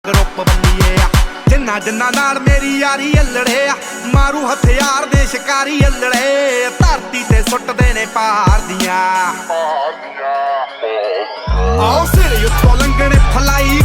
group ਬੰਨੀਏ ਆ ਜਿੰਨਾ ਜਿੰਨਾ ਨਾਲ ਮੇਰੀ ਯਾਰੀ ਅਲੜੇ ਆ ਮਾਰੂ ਹਥਿਆਰ ਦੇ ਸ਼ਿਕਾਰੀ ਅਲੜੇ ਧਰਤੀ ਤੇ ਸੁੱਟਦੇ ਨੇ ਪਹਾੜ ਦੀਆਂ ਆਓ ਸਿਰ ਉੱਤੋਂ ਲੰਘਣੇ ਫਲਾਈ